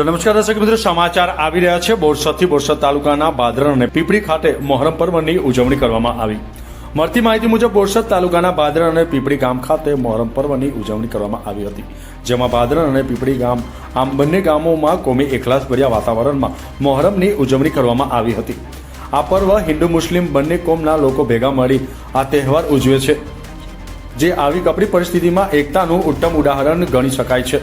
તો નમસ્કાર દર્શક મિત્રો, સમાચાર આવી રહ્યા છે બોરસદથી. બોરસદ તાલુકાના ભાદરણ અને પીપળી ખાતે મોહરમ પર્વની ઉજવણી કરવામાં આવી. મળતી માહિતી મુજબ બોરસદ તાલુકાના ભાદરણ અને પીપળી ગામ ખાતે મોહરમ પર્વની ઉજવણી કરવામાં આવી હતી, જેમાં ભાદરણ અને પીપળી ગામ આમ બંને ગામોમાં કોમી એકલાસભર્યા વાતાવરણમાં મોહરમની ઉજવણી કરવામાં આવી હતી. આ પર્વ હિન્દુ મુસ્લિમ બંને કોમના લોકો ભેગા મળી આ તહેવાર ઉજવે છે, જે આવી કપરી પરિસ્થિતિમાં એકતાનું ઉત્તમ ઉદાહરણ ગણી શકાય છે.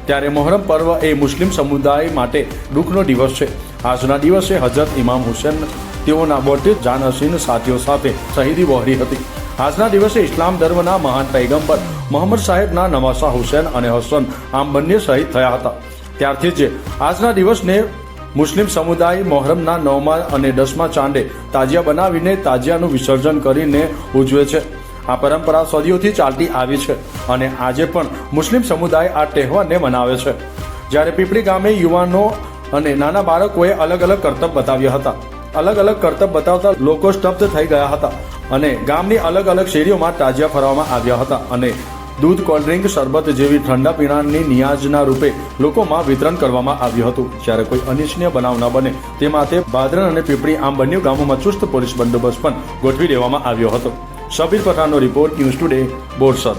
ત્યારે મોહરમ પર્વ એ મુસ્લિમ સમુદાય માટે દુઃખનો દિવસ છે. આજના દિવસે હજરત ઇમામ હુસેન તેઓના 32 જાનહસીન સાથીઓ સાથે શહીદી વહોરી હતી. આજના દિવસે ઇસ્લામ ધર્મના મહાન પૈગંબર મોહમ્મદ સાહેબના નવાસા હુસેન અને હસન આમ બંને શહીદ થયા હતા. ત્યારથી જ આજના દિવસને મુસ્લિમ સમુદાય મોહરમના 9મા અને 10મા ચાંદે તાજિયા બનાવીને તાજિયાનું વિસર્જન કરીને ઉજવે છે. આ પરંપરા સદીઓથી ચાલતી આવી છે અને આજે પણ મુસ્લિમ સમુદાય આ તહેવારને મનાવે છે. જ્યારે પીપળી ગામે યુવાનો અને નાના બાળકોએ અલગ અલગ કરતબ બતાવ્યા હતા. અલગ અલગ કરતબ બતાવતા લોકો સ્તબ્ધ થઈ ગયા હતા અને ગામની અલગ અલગ શેરીઓમાં તાજિયા ફરવામાં આવ્યા હતા અને દૂધ, કોલ્ડ્રિંક, શરબત જેવી ઠંડા પીણાની નિયાજના રૂપે લોકોમાં વિતરણ કરવામાં આવ્યું હતું. જ્યારે કોઈ અનિચ્છનીય બનાવ ન બને તે માટે ભાદરણ અને પીપળી આમ બંને ગામોમાં ચુસ્ત પોલીસ બંદોબસ્ત પણ ગોઠવી દેવામાં આવ્યો હતો. Shabir પઠાણનો report, news today, Borsad.